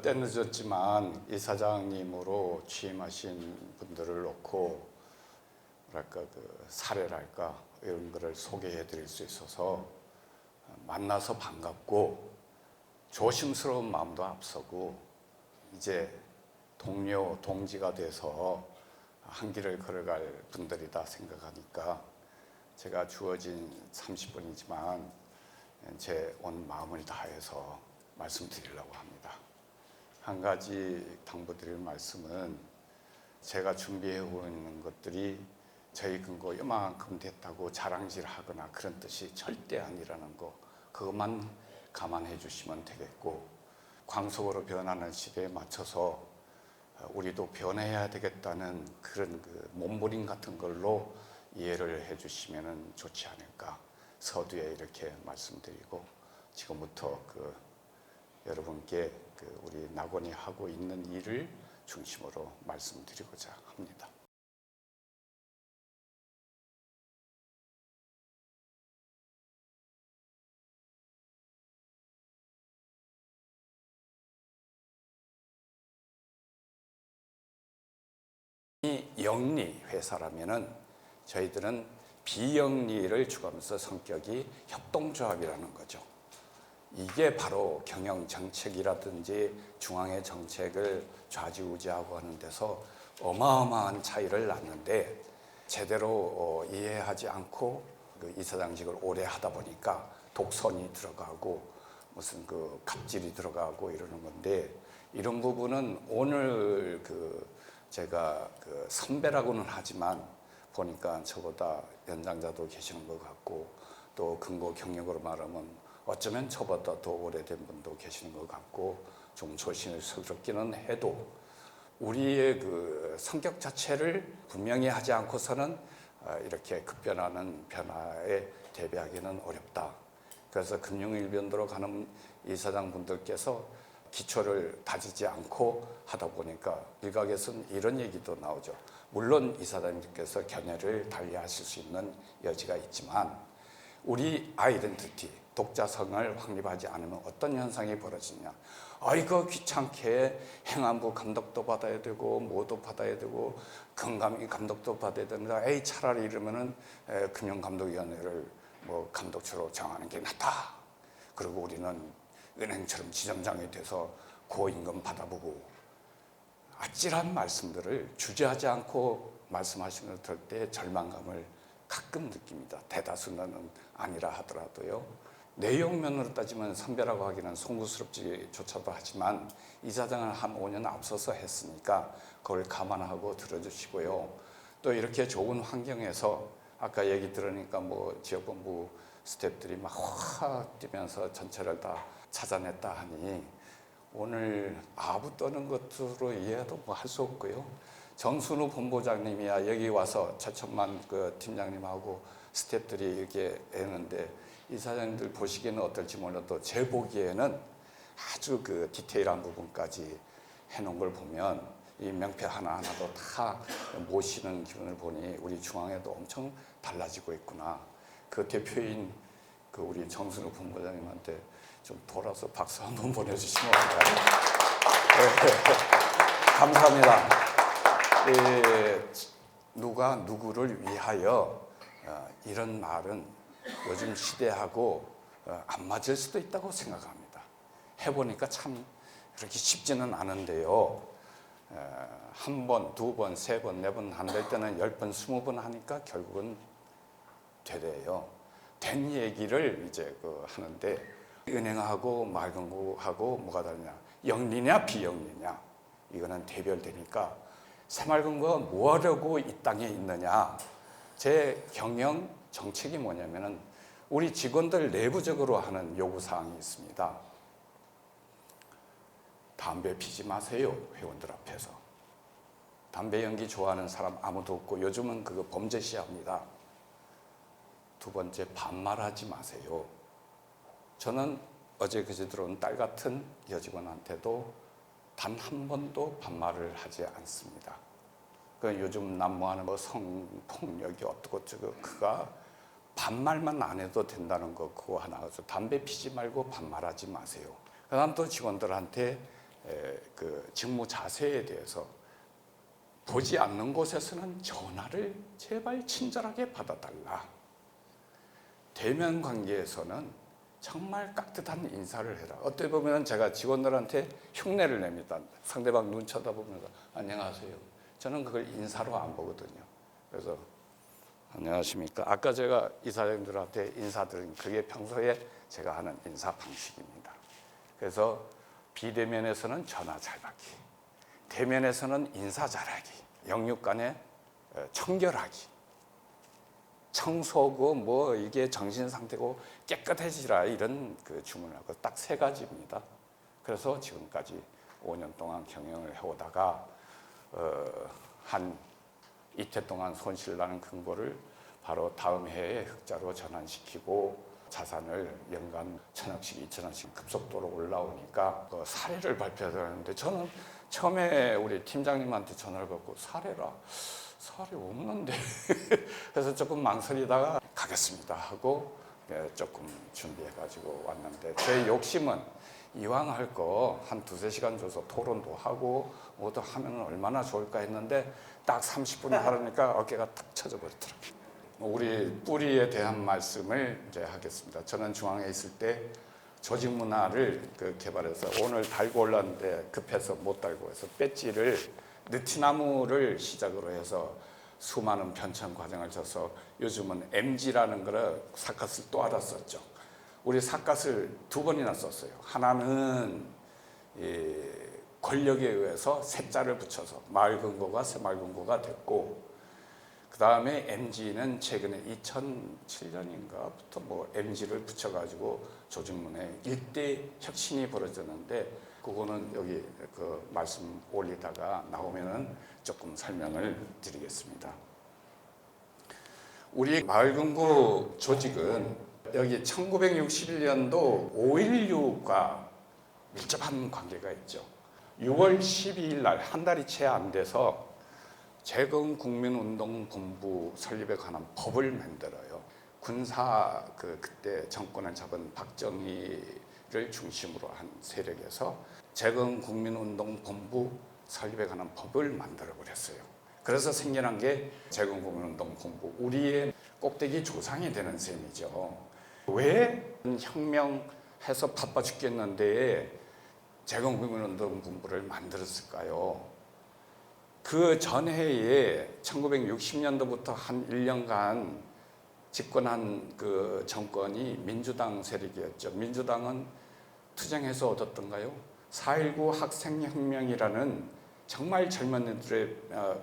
때 늦었지만 이사장님으로 취임하신 분들을 놓고 뭐랄까 그 사례랄까 이런 거를 소개해 드릴 수 있어서 만나서 반갑고 조심스러운 마음도 앞서고 이제 동료, 동지가 돼서 한 길을 걸어갈 분들이다 생각하니까 제가 주어진 30분이지만 제 온 마음을 다해서 말씀드리려고 합니다. 한 가지 당부드릴 말씀은 제가 준비해 오는 것들이 저희 근거 이만큼 됐다고 자랑질하거나 그런 뜻이 절대 아니라는 거, 그것만 감안해 주시면 되겠고, 광속으로 변하는 시대에 맞춰서 우리도 변해야 되겠다는 그런 그 몸부림 같은 걸로 이해를 해 주시면 좋지 않을까, 서두에 이렇게 말씀드리고, 지금부터 여러분께 우리 낙원이 하고 있는 일을 중심으로 말씀드리고자 합니다. 이 영리 회사라면은 저희들은 비영리를 추구하면서 성격이 협동조합이라는 거죠. 이게 바로 경영 정책이라든지 중앙의 정책을 좌지우지하고 하는 데서 어마어마한 차이를 낳는데, 제대로 이해하지 않고 이사장직을 오래 하다 보니까 독선이 들어가고 무슨 갑질이 들어가고 이러는 건데, 이런 부분은 오늘 제가 선배라고는 하지만 보니까 저보다 연장자도 계시는 것 같고, 또 근고 경력으로 말하면 어쩌면 저보다 더 오래된 분도 계시는 것 같고, 좀 조심스럽기는 해도 우리의 성격 자체를 분명히 하지 않고서는 이렇게 급변하는 변화에 대비하기는 어렵다. 그래서 금융일변도로 가는 이사장분들께서 기초를 다지지 않고 하다 보니까 일각에서는 이런 얘기도 나오죠. 물론 이사장님께서 견해를 달리하실 수 있는 여지가 있지만 우리 아이덴티티, 독자성을 확립하지 않으면 어떤 현상이 벌어지냐. 아이고 귀찮게 행안부 감독도 받아야 되고 뭐도 받아야 되고 금감위 감독도 받아야 된다. 에이 차라리 이러면은 금융감독위원회를 감독처로 정하는 게 낫다. 그리고 우리는 은행처럼 지점장이 돼서 고임금 받아보고, 아찔한 말씀들을 주저하지 않고 말씀하시는 걸 들을 때 절망감을 가끔 느낍니다. 대다수는 아니라 하더라도요. 내용면으로 따지면 선배라고 하기는 송구스럽지조차도 하지만 이사장을 한 5년 앞서서 했으니까 그걸 감안하고 들어주시고요. 또 이렇게 좋은 환경에서 아까 얘기 들으니까 지역본부 스태프들이 막 확 뛰면서 전체를 다 찾아냈다 하니 오늘 아부 떠는 것으로 이해도 할 수 없고요. 정순우 본부장님이야 여기 와서 최천만 팀장님하고 스태프들이 이렇게 했는데, 이사장님들 보시기에는 어떨지 몰라도 제 보기에는 아주 디테일한 부분까지 해놓은 걸 보면 이 명패 하나하나도 다 모시는 기분을 보니 우리 중앙에도 엄청 달라지고 있구나. 그 대표인 우리 정순우 본부장님한테 좀 돌아서 박수 한번 보내주시면 어떨까요? 감사합니다. 누가 누구를 위하여 이런 말은 요즘 시대하고 안 맞을 수도 있다고 생각합니다. 해보니까 참 그렇게 쉽지는 않은데요. 한 번, 두 번, 세 번, 네 번 안 될 때는 10번, 20번 하니까 결국은 되래요. 된 얘기를 이제 하는데, 은행하고 말금고하고 뭐가 다르냐, 영리냐 비영리냐, 이거는 대별되니까 새마을금고가 뭐 하려고 이 땅에 있느냐. 제 경영 정책이 뭐냐면은 우리 직원들 내부적으로 하는 요구사항이 있습니다. 담배 피지 마세요, 회원들 앞에서. 담배 연기 좋아하는 사람 아무도 없고 요즘은 그거 범죄시합니다. 두 번째, 반말하지 마세요. 저는 어제 그제 들어온 딸 같은 여직원한테도 단 한 번도 반말을 하지 않습니다. 요즘 난무하는 성폭력이 어떻고 저거, 그가 반말만 안 해도 된다는 거 그거 하나. 담배 피지 말고 반말하지 마세요. 그 다음 또 직원들한테 그 직무 자세에 대해서 보지 않는 곳에서는 전화를 제발 친절하게 받아달라. 대면 관계에서는 정말 깍듯한 인사를 해라. 어떻게 보면 제가 직원들한테 흉내를 냅니다. 상대방 눈 쳐다보면서 안녕하세요. 저는 그걸 인사로 안 보거든요. 그래서 안녕하십니까. 아까 제가 이사장님들한테 인사드린 그게 평소에 제가 하는 인사 방식입니다. 그래서 비대면에서는 전화 잘 받기, 대면에서는 인사 잘하기, 영육 간에 청결하기, 청소고 뭐 이게 정신 상태고 깨끗해지라 이런 그 주문하고 딱 세 가지입니다. 그래서 지금까지 5년 동안 경영을 해오다가 한 이태 동안 손실나는 근거를 바로 다음 해에 흑자로 전환시키고 자산을 연간 1,000억씩 2,000억씩 급속도로 올라오니까 그 사례를 발표해야 되는데 저는 처음에 우리 팀장님한테 전화를 받고 사례 없는데 그래서 조금 망설이다가 가겠습니다 하고 조금 준비해가지고 왔는데 제 욕심은 이왕 할 거 한 2-3시간 줘서 토론도 하고 뭐도 하면 얼마나 좋을까 했는데 딱 30분 하려니까 어깨가 탁 쳐져 버리더라고요. 우리 뿌리에 대한 말씀을 이제 하겠습니다. 저는 중앙에 있을 때 조직 문화를 개발해서 오늘 달고 올랐는데 급해서 못 달고 해서 배지를 느티나무를 시작으로 해서 수많은 편찬 과정을 져서 요즘은 MG라는 거를 삿갓을 또 알았었죠. 우리 삿갓을 2번이나 썼어요. 하나는 권력에 의해서 새자를 붙여서 마을금고가 새마을금고가 됐고, 그 다음에 MG는 최근에 2007년인가부터 뭐 MG를 붙여가지고 조직문화에 일대 혁신이 벌어졌는데, 그거는 여기 그 말씀 올리다가 나오면은 조금 설명을 드리겠습니다. 우리 마을금고 조직은 여기 1961년도 5.16과 밀접한 관계가 있죠. 6월 12일 날 한 달이 채 안 돼서 재건국민운동본부 설립에 관한 법을 만들어요. 군사 그때 정권을 잡은 박정희를 중심으로 한 세력에서 재건국민운동본부 설립에 관한 법을 만들어 버렸어요. 그래서 생겨난 게 재건국민운동본부, 우리의 꼭대기 조상이 되는 셈이죠. 왜 혁명해서 바빠 죽겠는데 재건국민운동본부를 만들었을까요? 그 전해에 1960년도부터 한 1년간 집권한 그 정권이 민주당 세력이었죠. 민주당은 투쟁해서 얻었던가요? 4.19 학생혁명이라는 정말 젊은이들의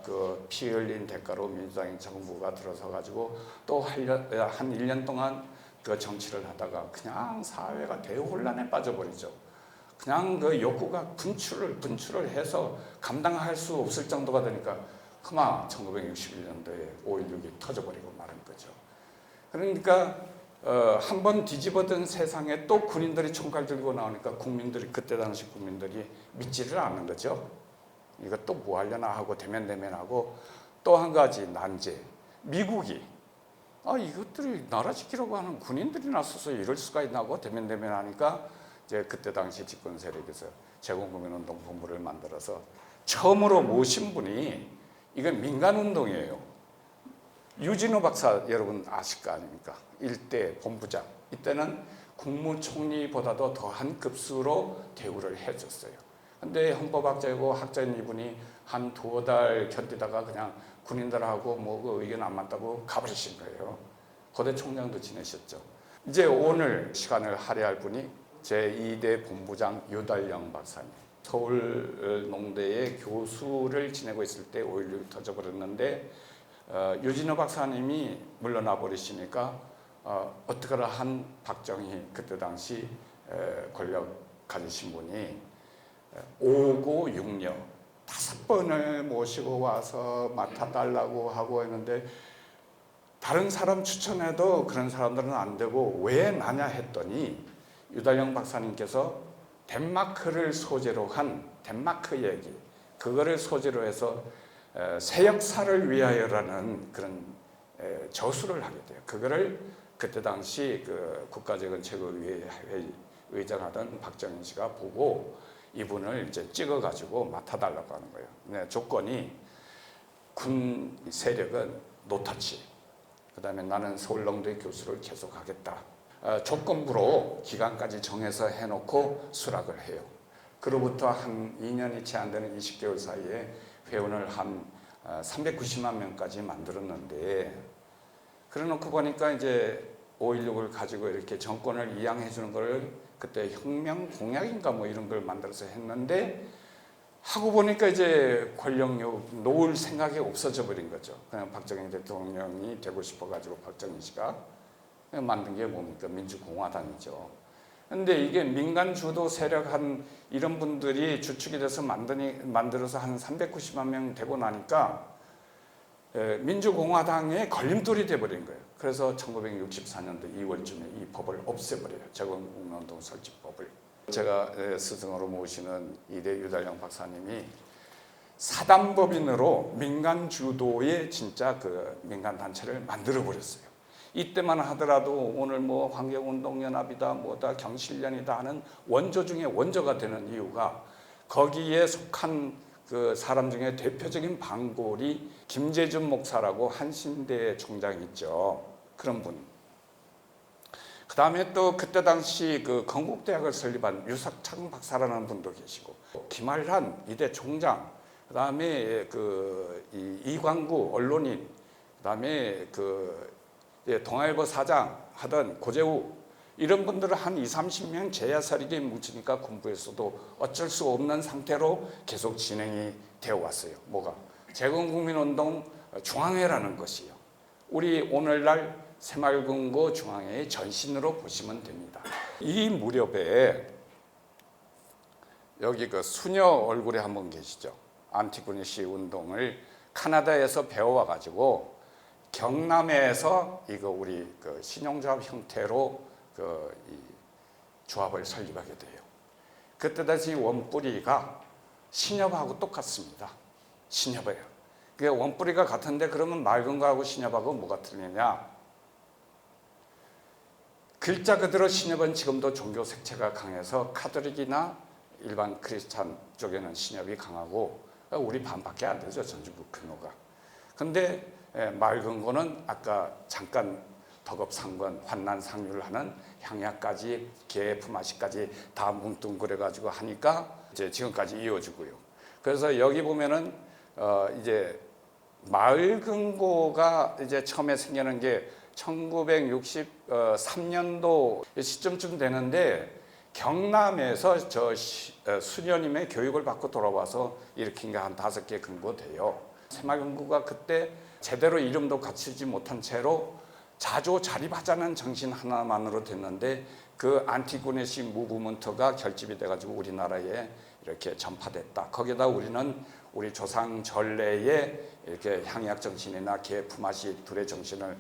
그 피 흘린 대가로 민주당이 정부가 들어서 가지고 또 한 1년 동안 그 정치를 하다가 그냥 사회가 대혼란에 빠져버리죠. 그냥 그 욕구가 분출을 해서 감당할 수 없을 정도가 되니까 그만 1961년도에 5.16이 터져버리고 마는 거죠. 그러니까 한번 뒤집어든 세상에 또 군인들이 총칼 들고 나오니까 국민들이, 그때 당시 국민들이 믿지를 않는 거죠. 이거 또 뭐 하려나 하고 대면하고, 또 한 가지 난제, 미국이 이것들이 나라 지키려고 하는 군인들이 나서서 이럴 수가 있나고 대면하니까 이제 그때 당시 집권 세력에서 재건국민운동본부를 만들어서 처음으로 모신 분이, 이건 민간운동이에요. 유진호 박사 여러분 아실 거 아닙니까? 일대 본부장. 이때는 국무총리보다도 더한 급수로 대우를 해줬어요. 근데 헌법학자이고 학자인 이분이 한 2달 견디다가 그냥 군인들하고 뭐 그 의견 안 맞다고 가버리신 거예요. 고대 총장도 지내셨죠. 이제 오늘 시간을 할애할 분이 제2대 본부장 유달령 박사님. 서울 농대의 교수를 지내고 있을 때 5.16이 터져버렸는데 유진호 박사님이 물러나 버리시니까 어떡하라 한 박정희, 그때 당시 권력 가지신 분이 5고 6녀 5번을 모시고 와서 맡아달라고 하고 했는데, 다른 사람 추천해도 그런 사람들은 안 되고 왜 나냐 했더니 유달령 박사님께서 덴마크를 소재로 한 덴마크 얘기, 그거를 소재로 해서 새 역사를 위하여라는 그런 저술을 하게 돼요. 그거를 그때 당시 그 국가재건최고위회 의장하던 박정희 씨가 보고 이분을 이제 찍어가지고 맡아달라고 하는 거예요. 네, 조건이 군 세력은 노터치, 그 다음에 나는 서울농대 교수를 계속하겠다. 조건부로 기간까지 정해서 해놓고 수락을 해요. 그로부터 한 2년이 채 안 되는 20개월 사이에 회원을 한 390만 명까지 만들었는데, 그래 놓고 보니까 이제 5.16을 가지고 이렇게 정권을 이양해 주는 걸 그때 혁명 공약인가 뭐 이런 걸 만들어서 했는데, 하고 보니까 이제 권력욕 놓을 생각이 없어져 버린 거죠. 그냥 박정희 대통령이 되고 싶어 가지고 박정희 씨가 만든 게 뭡니까? 민주공화당이죠. 근데 이게 민간 주도 세력 한 이런 분들이 주축이 돼서 만들어서 한 390만 명 되고 나니까 민주공화당의 걸림돌이 돼버린 거예요. 그래서 1964년도 2월쯤에 이 법을 없애버려요. 재건국민운동 설치법을. 제가 스승으로 모시는 이대 유달령 박사님이 사단법인으로 민간 주도의 진짜 그 민간 단체를 만들어 버렸어요. 이때만 하더라도 오늘 뭐 환경운동연합이다 뭐다 경실련이다 하는 원조 중에 원조가 되는 이유가, 거기에 속한 그 사람 중에 대표적인 방골이 김재준 목사라고 한신대 총장 있죠. 그런 분. 그 다음에 또 그때 당시 그 건국대학을 설립한 유석창 박사라는 분도 계시고, 김알한 이대 총장, 그 다음에 그 이광구 언론인, 그 다음에 그 동아일보 사장 하던 고재우, 이런 분들을 한 20-30명 제야사리게 뭉치니까 군부에서도 어쩔 수 없는 상태로 계속 진행이 되어 왔어요. 뭐가? 재건국민운동 중앙회라는 것이요. 우리 오늘날 새마을금고 중앙회의 전신으로 보시면 됩니다. 이 무렵에 여기 그 수녀 얼굴에 한번 계시죠. 안티구니시 운동을 카나다에서 배워와 가지고 경남에서 이거 우리 그 신용조합 형태로 이 조합을 설립하게 돼요. 그때 다시 원뿌리가 신협하고 똑같습니다. 신협이에요. 그게 원뿌리가 같은데 그러면 맑은 거하고 신협하고 뭐가 틀리냐? 글자 그대로 신협은 지금도 종교 색채가 강해서 카톨릭이나 일반 크리스찬 쪽에는 신협이 강하고 우리 반밖에 안 되죠, 전주국 규모가. 근데 맑은 거는 아까 잠깐 덕업상권, 환난상률하는 향약까지 개 품앗이까지 다 뭉뚱그려 가지고 하니까 이제 지금까지 이어지고요. 그래서 여기 보면은 이제 마을금고가 이제 처음에 생기는 게 1963년도 시점쯤 되는데, 경남에서 수녀님의 교육을 받고 돌아와서 일으킨 게 한 5개 금고 돼요. 새마을금고가 그때 제대로 이름도 갖추지 못한 채로 자조자립하자는 정신 하나만으로 됐는데, 그 안티구니시 무브먼트가 결집이 돼가지고 우리나라에 이렇게 전파됐다. 거기다 우리는 우리 조상 전래의 이렇게 향약 정신이나 개 품앗이 둘의 정신을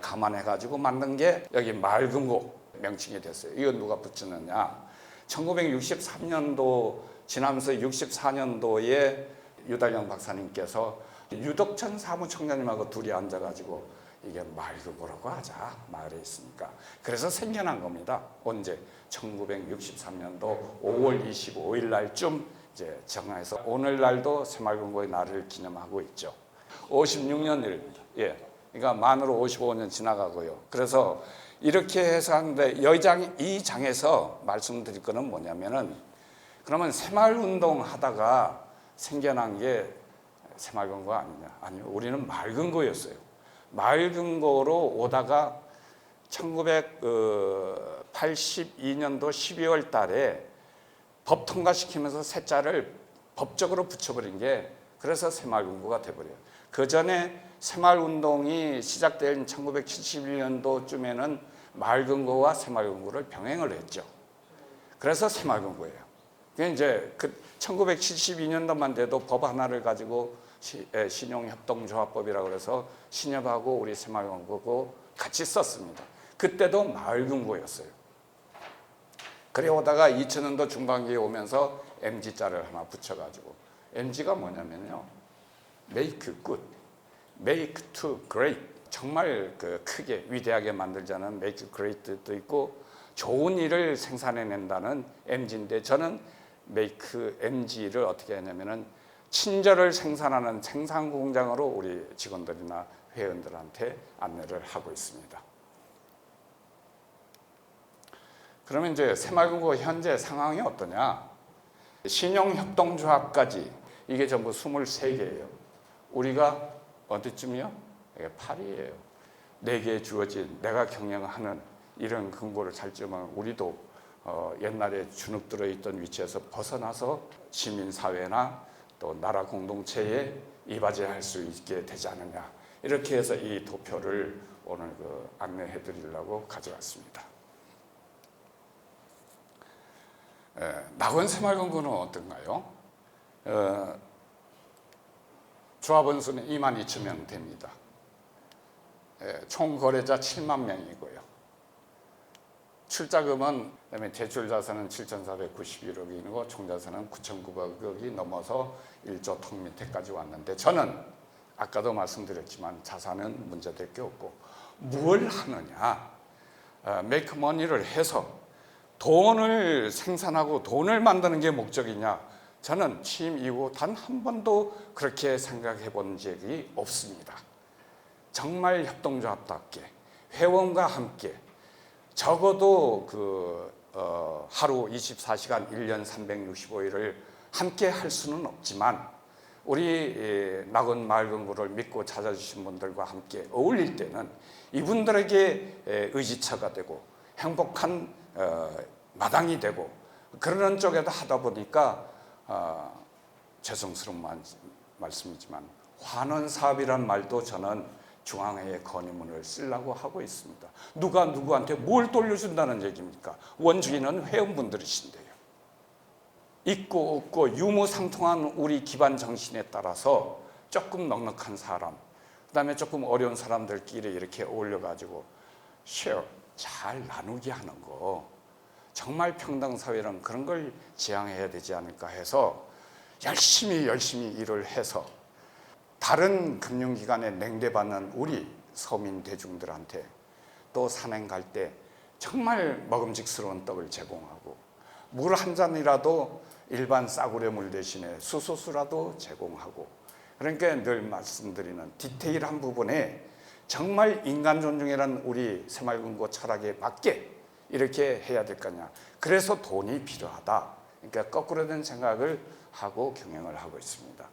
감안해가지고 만든 게 여기 마을금고 명칭이 됐어요. 이거 누가 붙였느냐? 1963년도 지나면서 64년도에 유달령 박사님께서 유덕천 사무총장님하고 둘이 앉아가지고 이게 마을금고라고 하자, 마을에 있으니까. 그래서 생겨난 겁니다. 언제? 1963년도 5월 25일 날쯤 이제 정해서 오늘날도 새마을금고의 날을 기념하고 있죠. 56년일입니다. 예, 그러니까 만으로 55년 지나가고요. 그래서 이렇게 해서 하는데, 이 장에서 말씀드릴 거는 뭐냐면은, 그러면 새마을운동 하다가 생겨난 게 새마을금고 아니냐? 아니요, 우리는 마을금고였어요. 마을금고로 오다가 1982년도 12월 달에 법 통과시키면서 새자를 법적으로 붙여버린 게, 그래서 새마을금고가 돼버려요. 그 전에 새마을운동이 시작된 1971년도쯤에는 마을금고와 새마을금고를 병행을 했죠. 그래서 새마을금고예요. 그게 이제 그 1972년도만 돼도 법 하나를 가지고 신용협동조합법이라고 해서 신협하고 우리 새마을금고 같이 썼습니다. 그때도 마을금고였어요. 그래 오다가 2000년도 중반기에 오면서 MG자를 하나 붙여가지고, MG가 뭐냐면요, make good, make to great. 정말 그 크게 위대하게 만들자는 make great도 있고, 좋은 일을 생산해낸다는 MG인데, 저는 메이크 MG를 어떻게 하냐면은 친절을 생산하는 생산 공장으로 우리 직원들이나 회원들한테 안내를 하고 있습니다. 그러면 이제 새마을금고 현재 상황이 어떠냐? 신용협동조합까지 이게 전부 23개예요. 우리가 어디쯤이요? 이게 8위예요. 4개에 주어진 내가 경영하는 이런 금고를 살찌면 우리도 옛날에 주눅 들어있던 위치에서 벗어나서 시민사회나 또 나라 공동체에 이바지할 수 있게 되지 않느냐. 이렇게 해서 이 도표를 오늘 안내해 드리려고 가져왔습니다. 낙원 새마을금고는 어떤가요? 조합원 수는 22,000명 됩니다. 총 거래자 7만 명이고요. 출자금은 그다음에 대출 자산은 7,491억이고 총 자산은 9,900억이 넘어서 1조 턱 밑에까지 왔는데 저는 아까도 말씀드렸지만 자산은 문제될 게 없고 뭘 하느냐? 메이크머니를 해서 돈을 생산하고 돈을 만드는 게 목적이냐? 저는 취임 이후 단 한 번도 그렇게 생각해 본 적이 없습니다. 정말 협동조합답게 회원과 함께 적어도 하루 24시간 1년 365일을 함께 할 수는 없지만 우리 낙원 마을금고를 믿고 찾아주신 분들과 함께 어울릴 때는 이분들에게 의지처가 되고 행복한 마당이 되고 그러는 쪽에도 하다 보니까 죄송스러운 말씀이지만 환원사업이란 말도 저는 중앙회의 건의문을 쓰려고 하고 있습니다. 누가 누구한테 뭘 돌려준다는 얘기입니까? 원주인은 회원분들이신데요. 있고 없고 유무상통한 우리 기반 정신에 따라서 조금 넉넉한 사람, 그 다음에 조금 어려운 사람들끼리 이렇게 어울려가지고 쉐어, 잘 나누게 하는 거, 정말 평등사회는 그런 걸 지향해야 되지 않을까 해서 열심히 일을 해서 다른 금융기관에 냉대받는 우리 서민 대중들한테 또 산행 갈 때 정말 먹음직스러운 떡을 제공하고 물 한 잔이라도 일반 싸구려 물 대신에 수소수라도 제공하고 그러니까 늘 말씀드리는 디테일한 부분에 정말 인간 존중이라는 우리 새마을금고 철학에 맞게 이렇게 해야 될 거냐. 그래서 돈이 필요하다. 그러니까 거꾸로 된 생각을 하고 경영을 하고 있습니다.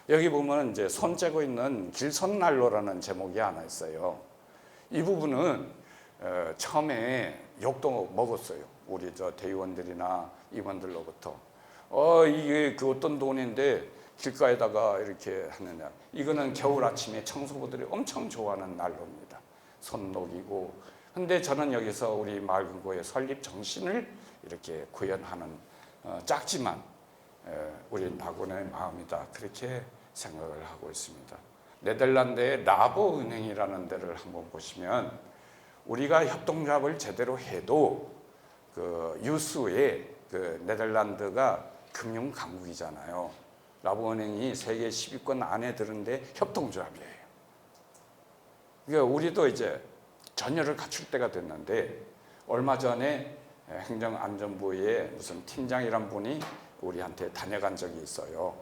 여기 보면 이제 손 째고 있는 길손난로라는 제목이 하나 있어요. 이 부분은 처음에 욕도 먹었어요. 우리 대의원들이나 임원들로부터. 이게 어떤 돈인데 길가에다가 이렇게 하느냐. 이거는 겨울 아침에 청소부들이 엄청 좋아하는 난로입니다. 손 녹이고. 근데 저는 여기서 우리 마을금고의 설립 정신을 이렇게 구현하는 작지만 우리 낙원의 마음이다. 그렇게 생각을 하고 있습니다. 네덜란드의 라보 은행이라는 데를 한번 보시면 우리가 협동조합을 제대로 해도 유수의 네덜란드가 금융 강국이잖아요. 라보 은행이 세계 10위권 안에 드는데 협동조합이에요. 그러니까 우리도 이제 전열을 갖출 때가 됐는데 얼마 전에 행정안전부의 무슨 팀장이란 분이 우리한테 다녀간 적이 있어요.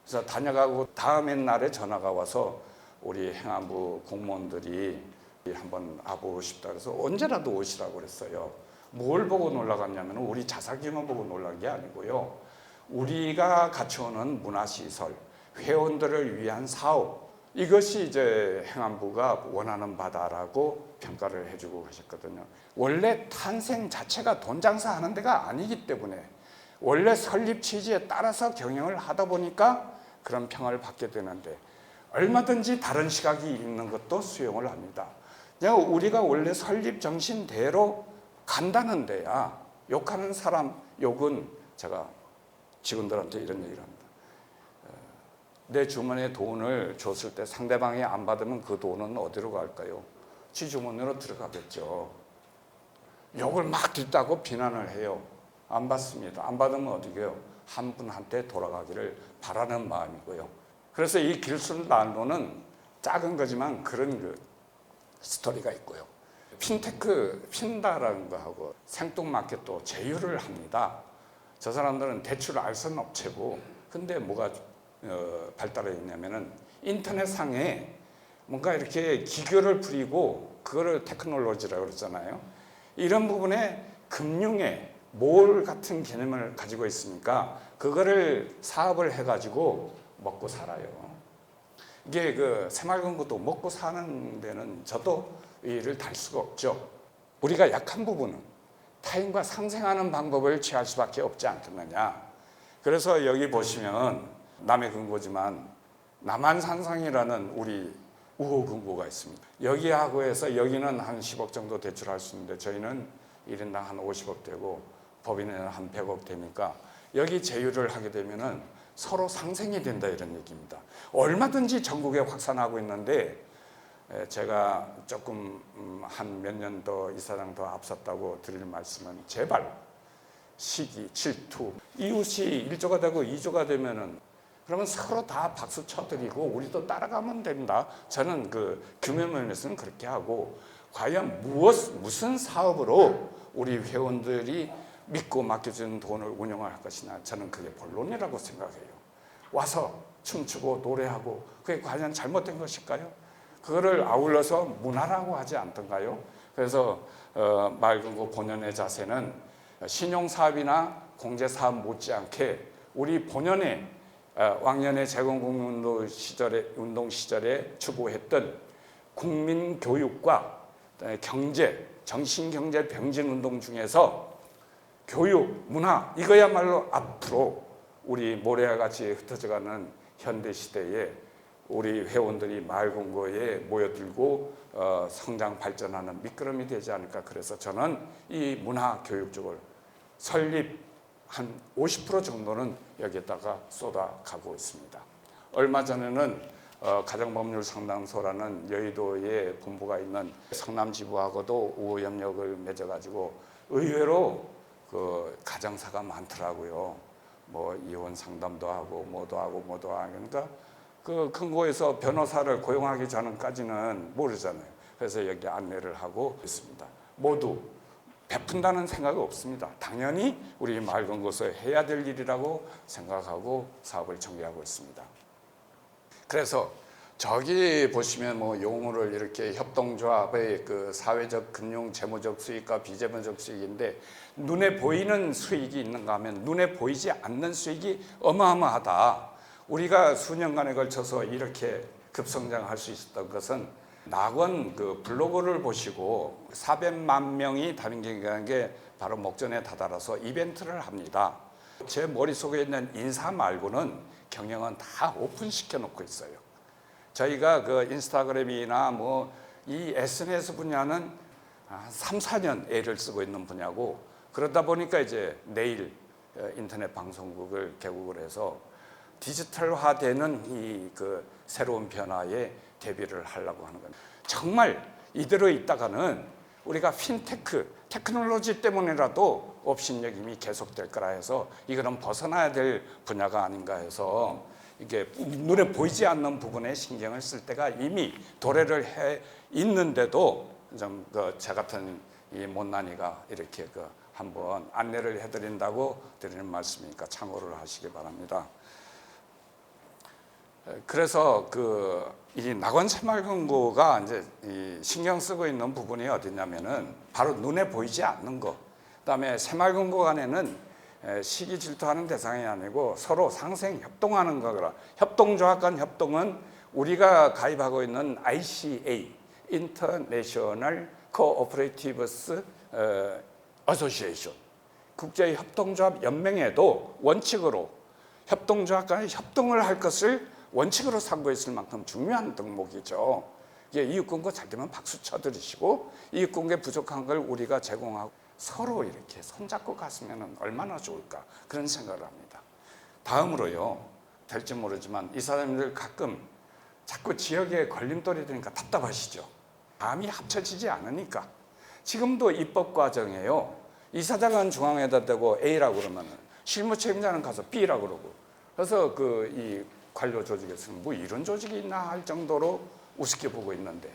그래서 다녀가고 다음에 날에 전화가 와서 우리 행안부 공무원들이 한번 와보고 싶다 그래서 언제라도 오시라고 그랬어요. 뭘 보고 놀러 갔냐면 우리 자사기만 보고 놀란 게 아니고요. 우리가 갖춰오는 문화시설, 회원들을 위한 사업 이것이 이제 행안부가 원하는 바다라고 평가를 해주고 계셨거든요. 원래 탄생 자체가 돈 장사하는 데가 아니기 때문에 원래 설립 취지에 따라서 경영을 하다 보니까 그런 평을 받게 되는데 얼마든지 다른 시각이 있는 것도 수용을 합니다. 우리가 원래 설립 정신대로 간다는 데야 욕하는 사람 욕은 제가 직원들한테 이런 얘기를 합니다. 내 주머니에 돈을 줬을 때 상대방이 안 받으면 그 돈은 어디로 갈까요? 지 주머니로 들어가겠죠. 욕을 막 듣다고 비난을 해요. 안 받습니다. 안 받으면 어디게요? 한 분한테 돌아가기를 바라는 마음이고요. 그래서 이 길손난로는 작은 거지만 그런 스토리가 있고요. 핀테크 핀다라는 거하고 생뚱맞게 또 제휴를 합니다. 저 사람들은 대출 알선 업체고, 근데 뭐가 발달해 있냐면은 인터넷상에 뭔가 이렇게 기교를 부리고 그거를 테크놀로지라고 그러잖아요. 이런 부분에 금융의 몰 같은 개념을 가지고 있으니까 그거를 사업을 해가지고 먹고 살아요. 이게 그 새맑은 것도 먹고 사는 데는 저도 이를 달 수가 없죠. 우리가 약한 부분은 타인과 상생하는 방법을 취할 수밖에 없지 않겠느냐. 그래서 여기 보시면 남의 근고지만 남한산성이라는 우리 우호금고가 있습니다. 여기하고 해서 여기는 한 10억 정도 대출할 수 있는데 저희는 1인당 한 50억 되고 법인은 한 100억 되니까 여기 제휴를 하게 되면은 서로 상생이 된다 이런 얘기입니다. 얼마든지 전국에 확산하고 있는데 제가 조금 한 몇 년 더 이사장 더 앞섰다고 드릴 말씀은 제발 시기, 질투, 이웃이 1조가 되고 2조가 되면은 그러면 서로 다 박수 쳐드리고 우리도 따라가면 된다. 저는 그 규모면에서는 그렇게 하고 과연 무슨 사업으로 우리 회원들이 믿고 맡겨준 돈을 운영할 것이냐. 저는 그게 본론이라고 생각해요. 와서 춤추고 노래하고 그게 과연 잘못된 것일까요? 그거를 아울러서 문화라고 하지 않던가요? 그래서 맑은고 본연의 자세는 신용사업이나 공제사업 못지않게 우리 본연의 왕년의 재건국운동 시절에 추구했던 국민교육과 경제, 정신경제 병진운동 중에서 교육, 문화 이거야말로 앞으로 우리 모래와 같이 흩어져가는 현대시대에 우리 회원들이 마을공고에 모여들고 성장 발전하는 미끄럼이 되지 않을까. 그래서 저는 이 문화교육 쪽을 설립 한 50% 정도는 여기에다가 쏟아가고 있습니다. 얼마 전에는 가정법률상담소라는 여의도에 본부가 있는 성남지부하고도 우호협력을 맺어가지고 의외로 그 가정사가 많더라고요. 뭐 이혼 상담도 하고 뭐도 하고 그러니까 그 큰고에서 변호사를 고용하기 전까지는 모르잖아요. 그래서 여기 안내를 하고 있습니다. 모두 베푼다는 생각이 없습니다. 당연히 우리 맑은고에서 해야 될 일이라고 생각하고 사업을 전개하고 있습니다. 그래서 저기 보시면 뭐 용어를 이렇게 협동조합의 그 사회적, 금융, 재무적 수익과 비재무적 수익인데 눈에 보이는 수익이 있는가 하면 눈에 보이지 않는 수익이 어마어마하다. 우리가 수년간에 걸쳐서 이렇게 급성장할 수 있었던 것은 낙원 그 블로그를 보시고 400만 명이 다른 게 바로 목전에 다다라서 이벤트를 합니다. 제 머릿속에 있는 인사 말고는 경영은 다 오픈시켜 놓고 있어요. 저희가 그 인스타그램이나 뭐 이 SNS 분야는 3, 4년 애를 쓰고 있는 분야고 그러다 보니까 이제 내일 인터넷 방송국을 개국을 해서 디지털화되는 이 그 새로운 변화에 대비를 하려고 하는 겁니다. 정말 이대로 있다가는 우리가 핀테크, 테크놀로지 때문이라도 업신여김이 계속될 거라 해서 이거는 벗어나야 될 분야가 아닌가 해서 이게 눈에 보이지 않는 부분에 신경을 쓸 때가 이미 도래를 해 있는데도 좀 저 같은 이 못난이가 이렇게 한번 안내를 해드린다고 드리는 말씀이니까 참고를 하시기 바랍니다. 그래서 이 낙원 새마을금고가 이제 이 신경 쓰고 있는 부분이 어디냐면은 바로 눈에 보이지 않는 거. 그다음에 새마을금고 안에는 시기 질투하는 대상이 아니고 서로 상생 협동하는 거라. 협동조합 간 협동은 우리가 가입하고 있는 ICA International Cooperatives Association 국제 협동조합 연맹에도 원칙으로 협동조합 간의 협동을 할 것을 원칙으로 삼고 있을 만큼 중요한 덕목이죠. 이웃공고 잘 되면 박수 쳐드리시고 이웃공고에 부족한 걸 우리가 제공하고 서로 이렇게 손잡고 갔으면 얼마나 좋을까 그런 생각을 합니다. 다음으로요. 될지 모르지만 이 사람들 가끔 자꾸 지역에 걸림돌이 되니까 답답하시죠. 마음이 합쳐지지 않으니까. 지금도 입법 과정에요. 이사장은 중앙에다 대고 A라고 그러면 실무 책임자는 가서 B라고 그러고 그래서 이 관료 조직에서는 뭐 이런 조직이 있나 할 정도로 우습게 보고 있는데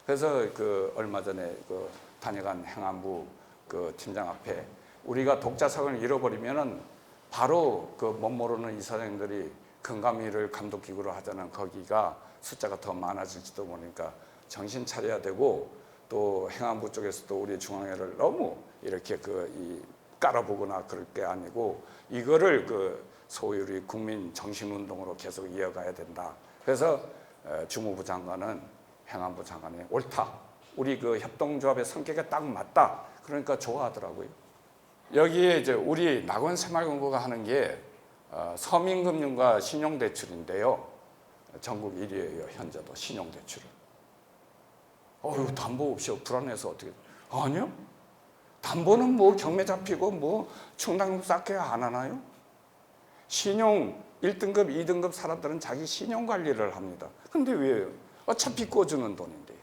그래서 얼마 전에 다녀간 행안부 팀장 앞에 우리가 독자성을 잃어버리면은 바로 그 못 모르는 이사장들이 금감위를 감독기구로 하자는 거기가 숫자가 더 많아질지도 모르니까 정신 차려야 되고, 또 행안부 쪽에서도 우리 중앙회를 너무 이렇게 깔아보거나 그럴 게 아니고 이거를 소위 우리 국민 정신운동으로 계속 이어가야 된다. 그래서 주무부 장관은 행안부 장관이 옳다. 우리 협동조합의 성격에 딱 맞다. 그러니까 좋아하더라고요. 여기에 이제 우리 낙원새마을금고가 하는 게 서민금융과 신용대출인데요. 전국 1위예요. 현재도 신용대출을. 담보 없이 불안해서 어떻게? 아니요. 담보는 뭐 경매 잡히고 뭐 충당금 쌓게 안 하나요? 신용 1등급, 2등급 사람들은 자기 신용 관리를 합니다. 근데 왜요? 어차피 꿔주는 돈인데요.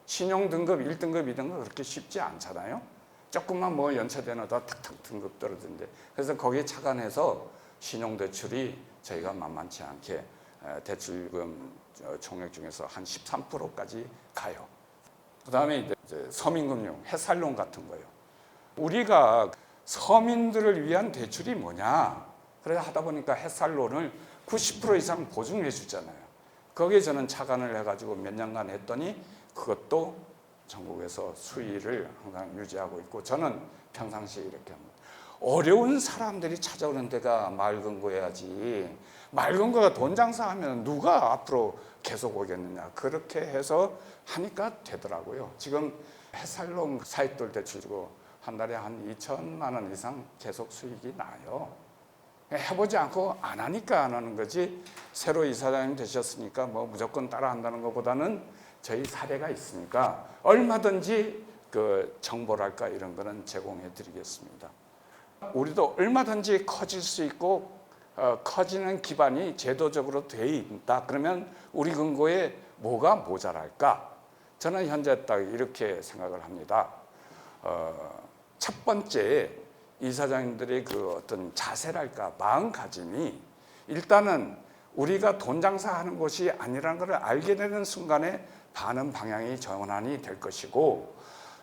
신용 등급 1등급, 2등급 그렇게 쉽지 않잖아요. 조금만 뭐 연체되는 더 탁탁 등급 떨어지는데, 그래서 거기에 착안해서 신용대출이 저희가 만만치 않게 대출금 총액 중에서 한 13%까지 가요. 그 다음에 이제 서민금융, 햇살론 같은 거요. 우리가 서민들을 위한 대출이 뭐냐? 그래 하다 보니까 햇살론을 90% 이상 보증해 주잖아요. 거기에 저는 착안을 해가지고 몇 년간 했더니 그것도 전국에서 수위를 항상 유지하고 있고, 저는 평상시에 이렇게 합니다. 어려운 사람들이 찾아오는 데가 마을금고여야지. 마을금고가 돈 장사하면 누가 앞으로 계속 오겠느냐. 그렇게 해서 하니까 되더라고요. 지금 햇살론 사익돌 대출 주고 한 달에 한 2천만 원 이상 계속 수익이 나요. 해보지 않고 안 하니까 안 하는 거지, 새로 이사장님 되셨으니까 뭐 무조건 따라 한다는 것보다는 저희 사례가 있으니까 얼마든지 정보랄까 이런 거는 제공해 드리겠습니다. 우리도 얼마든지 커질 수 있고 커지는 기반이 제도적으로 돼 있다. 그러면 우리 금고에 뭐가 모자랄까? 저는 현재 딱 이렇게 생각을 합니다. 첫 번째, 이사장님들의 어떤 자세랄까, 마음가짐이 일단은 우리가 돈 장사하는 곳이 아니라는 것을 알게 되는 순간에 반응 방향이 전환이 될 것이고,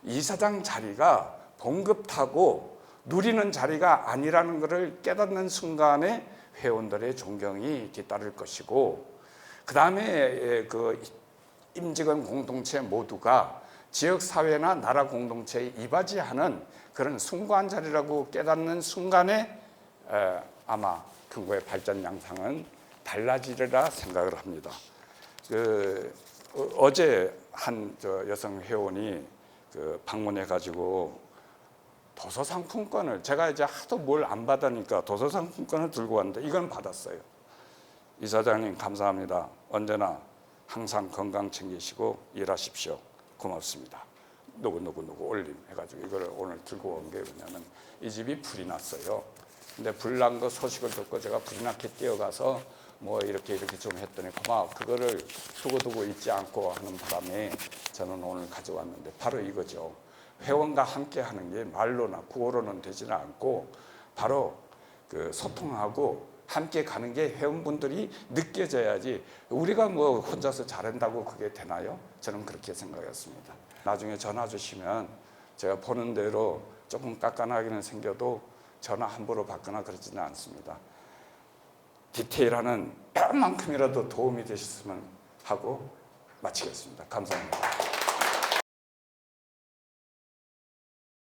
이사장 자리가 봉급타고 누리는 자리가 아니라는 것을 깨닫는 순간에 회원들의 존경이 뒤따를 것이고, 그 다음에 임직원 공동체 모두가 지역사회나 나라 공동체에 이바지하는 그런 숭고한 자리라고 깨닫는 순간에 아마 금고의 발전 양상은 달라지리라 생각을 합니다. 어제 한 여성 회원이 방문해가지고 도서상품권을, 제가 이제 하도 뭘 안 받으니까 도서상품권을 들고 왔는데 이건 받았어요. 이사장님 감사합니다. 언제나 항상 건강 챙기시고 일하십시오. 고맙습니다. 누구 올림 해가지고 이걸 오늘 들고 온 게 뭐냐면, 이 집이 불이 났어요. 근데 불난 거 소식을 듣고 제가 불이 났게 뛰어가서 뭐 이렇게 좀 했더니 고마워. 그거를 두고두고 잊지 않고 하는 바람에 저는 오늘 가져왔는데 바로 이거죠. 회원과 함께 하는 게 말로나 구호로는 되지는 않고 바로 소통하고 함께 가는 게 회원분들이 느껴져야지, 우리가 뭐 혼자서 잘한다고 그게 되나요? 저는 그렇게 생각했습니다. 나중에 전화 주시면 제가 보는 대로 조금 깐깐하게는 생겨도 전화 함부로 받거나 그러지는 않습니다. 디테일하는 만큼이라도 도움이 되셨으면 하고 마치겠습니다. 감사합니다.